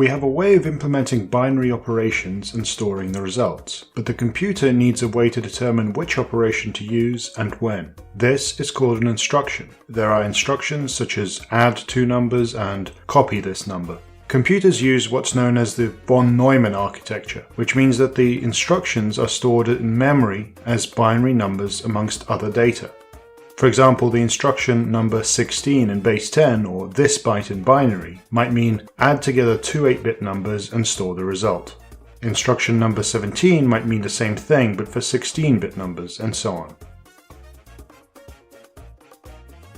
We have a way of implementing binary operations and storing the results, but the computer needs a way to determine which operation to use and when. This is called an instruction. There are instructions such as add two numbers and copy this number. Computers use what's known as the von Neumann architecture, which means that the instructions are stored in memory as binary numbers amongst other data. For example, the instruction number 16 in base 10 or this byte in binary might mean add together two 8-bit numbers and store the result. Instruction number 17 might mean the same thing but for 16-bit numbers, and so on.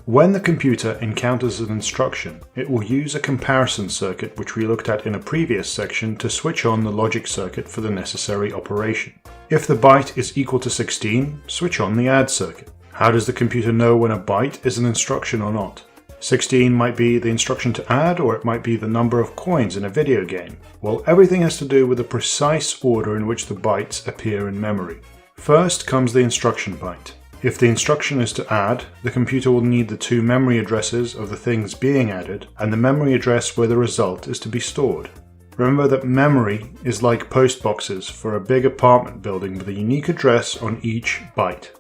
When the computer encounters an instruction, it will use a comparison circuit which we looked at in a previous section to switch on the logic circuit for the necessary operation. If the byte is equal to 16, switch on the add circuit. How does the computer know when a byte is an instruction or not? 16 might be the instruction to add, or it might be the number of coins in a video game. Well, everything has to do with the precise order in which the bytes appear in memory. First comes the instruction byte. If the instruction is to add, the computer will need the two memory addresses of the things being added and the memory address where the result is to be stored. Remember that memory is like post boxes for a big apartment building with a unique address on each byte.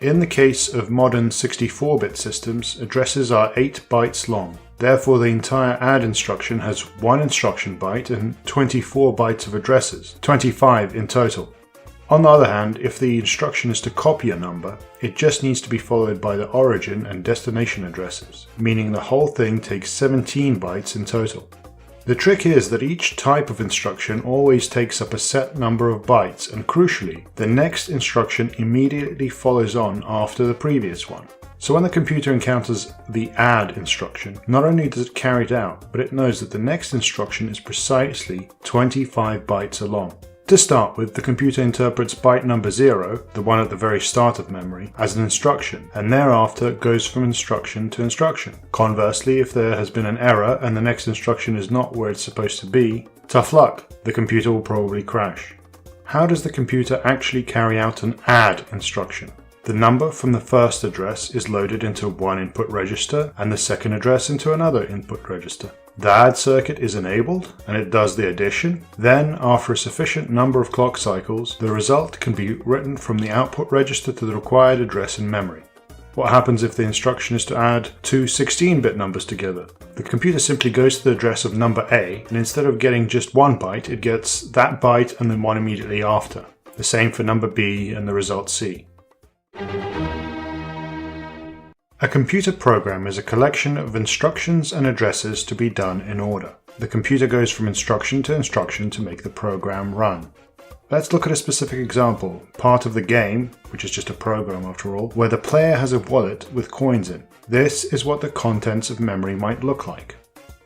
In the case of modern 64-bit systems, addresses are 8 bytes long. Therefore, the entire add instruction has one instruction byte and 24 bytes of addresses, 25 in total. On the other hand, if the instruction is to copy a number, it just needs to be followed by the origin and destination addresses, meaning the whole thing takes 17 bytes in total. The trick is that each type of instruction always takes up a set number of bytes, and crucially, the next instruction immediately follows on after the previous one. So when the computer encounters the add instruction, not only does it carry it out, but it knows that the next instruction is precisely 25 bytes long. To start with, the computer interprets byte number 0, the one at the very start of memory, as an instruction, and thereafter goes from instruction to instruction. Conversely, if there has been an error and the next instruction is not where it's supposed to be, tough luck, the computer will probably crash. How does the computer actually carry out an add instruction? The number from the first address is loaded into one input register and the second address into another input register. The add circuit is enabled and it does the addition. Then, after a sufficient number of clock cycles, the result can be written from the output register to the required address in memory. What happens if the instruction is to add two 16-bit numbers together? The computer simply goes to the address of number A, and instead of getting just one byte, it gets that byte and then one immediately after. The same for number B and the result C. A computer program is a collection of instructions and addresses to be done in order. The computer goes from instruction to make the program run. Let's look at a specific example, part of the game, which is just a program after all, where the player has a wallet with coins in. This is what the contents of memory might look like.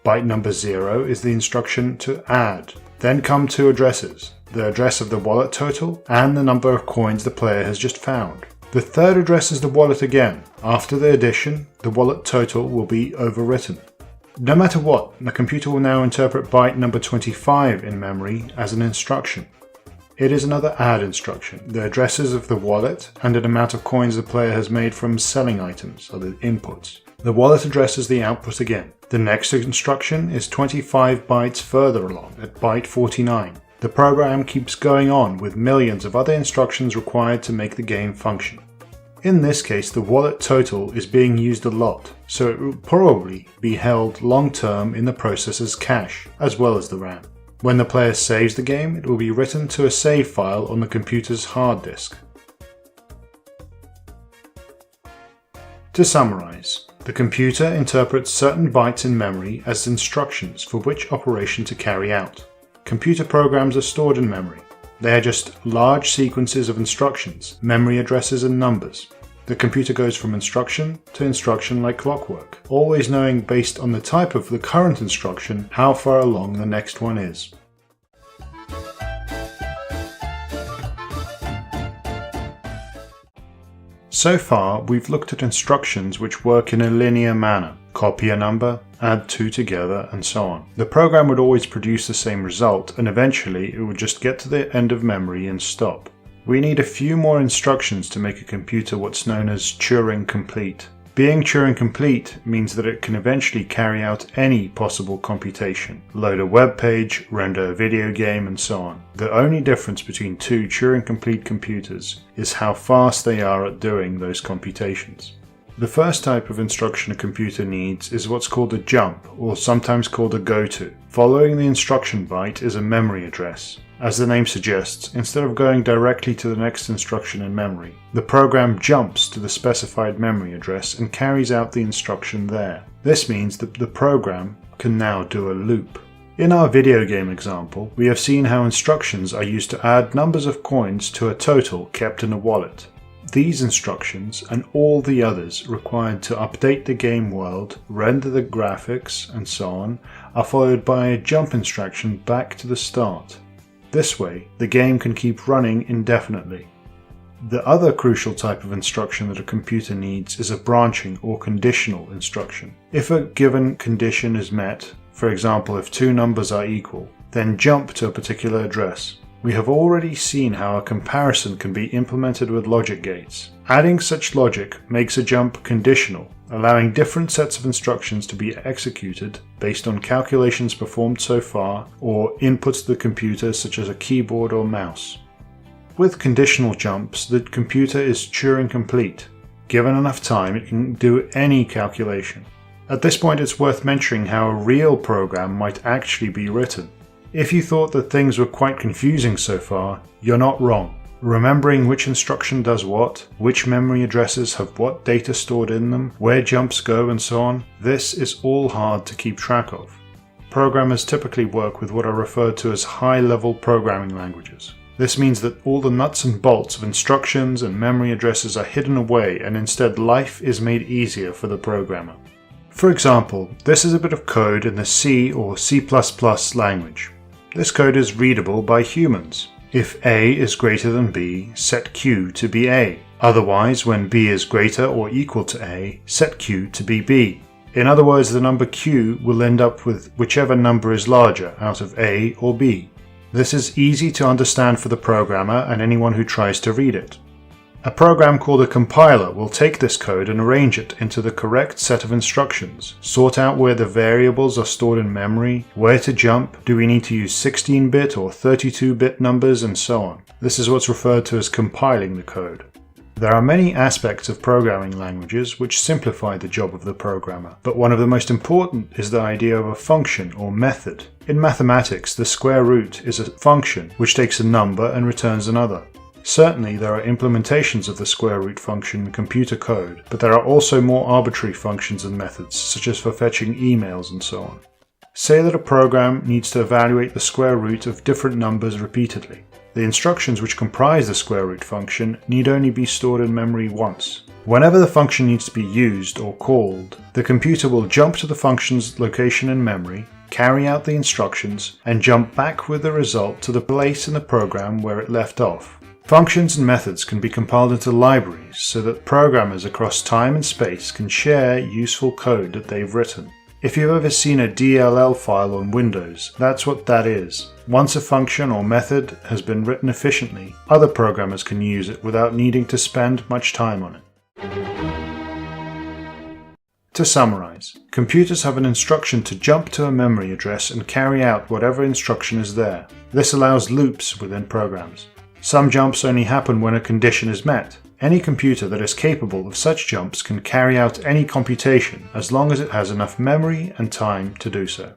Byte number 0 is the instruction to add. Then come two addresses, the address of the wallet total and the number of coins the player has just found. The third address is the wallet again. After the addition, the wallet total will be overwritten. No matter what, the computer will now interpret byte number 25 in memory as an instruction. It is another add instruction, the addresses of the wallet and an amount of coins the player has made from selling items, or the inputs. The wallet address is the output again. The next instruction is 25 bytes further along, at byte 49. The program keeps going on with millions of other instructions required to make the game function. In this case, the wallet total is being used a lot, so it will probably be held long term in the processor's cache, as well as the RAM. When the player saves the game, it will be written to a save file on the computer's hard disk. To summarize, the computer interprets certain bytes in memory as instructions for which operation to carry out. Computer programs are stored in memory. They are just large sequences of instructions, memory addresses and numbers. The computer goes from instruction to instruction like clockwork, always knowing based on the type of the current instruction how far along the next one is. So far, we've looked at instructions which work in a linear manner. Copy a number, add two together, and so on. The program would always produce the same result, and eventually it would just get to the end of memory and stop. We need a few more instructions to make a computer what's known as Turing Complete. Being Turing Complete means that it can eventually carry out any possible computation, load a web page, render a video game, and so on. The only difference between two Turing Complete computers is how fast they are at doing those computations. The first type of instruction a computer needs is what's called a jump, or sometimes called a goto. Following the instruction byte is a memory address. As the name suggests, instead of going directly to the next instruction in memory, the program jumps to the specified memory address and carries out the instruction there. This means that the program can now do a loop. In our video game example, we have seen how instructions are used to add numbers of coins to a total kept in a wallet. These instructions, and all the others required to update the game world, render the graphics, and so on, are followed by a jump instruction back to the start. This way, the game can keep running indefinitely. The other crucial type of instruction that a computer needs is a branching or conditional instruction. If a given condition is met, for example if two numbers are equal, then jump to a particular address. We have already seen how a comparison can be implemented with logic gates. Adding such logic makes a jump conditional, allowing different sets of instructions to be executed based on calculations performed so far or inputs to the computer such as a keyboard or mouse. With conditional jumps, the computer is Turing Complete. Given enough time, it can do any calculation. At this point, it's worth mentioning how a real program might actually be written. If you thought that things were quite confusing so far, you're not wrong. Remembering which instruction does what, which memory addresses have what data stored in them, where jumps go and so on, this is all hard to keep track of. Programmers typically work with what are referred to as high-level programming languages. This means that all the nuts and bolts of instructions and memory addresses are hidden away and instead life is made easier for the programmer. For example, this is a bit of code in the C or C++ language. This code is readable by humans. If A is greater than B, set Q to be A. Otherwise, when B is greater or equal to A, set Q to be B. In other words, the number Q will end up with whichever number is larger out of A or B. This is easy to understand for the programmer and anyone who tries to read it. A program called a compiler will take this code and arrange it into the correct set of instructions, sort out where the variables are stored in memory, where to jump, do we need to use 16-bit or 32-bit numbers, and so on. This is what's referred to as compiling the code. There are many aspects of programming languages which simplify the job of the programmer, but one of the most important is the idea of a function or method. In mathematics, the square root is a function which takes a number and returns another. Certainly there are implementations of the square root function in computer code, but there are also more arbitrary functions and methods, such as for fetching emails and so on. Say that a program needs to evaluate the square root of different numbers repeatedly. The instructions which comprise the square root function need only be stored in memory once. Whenever the function needs to be used or called, the computer will jump to the function's location in memory, carry out the instructions, and jump back with the result to the place in the program where it left off. Functions and methods can be compiled into libraries so that programmers across time and space can share useful code that they've written. If you've ever seen a DLL file on Windows, that's what that is. Once a function or method has been written efficiently, other programmers can use it without needing to spend much time on it. To summarize, computers have an instruction to jump to a memory address and carry out whatever instruction is there. This allows loops within programs. Some jumps only happen when a condition is met. Any computer that is capable of such jumps can carry out any computation as long as it has enough memory and time to do so.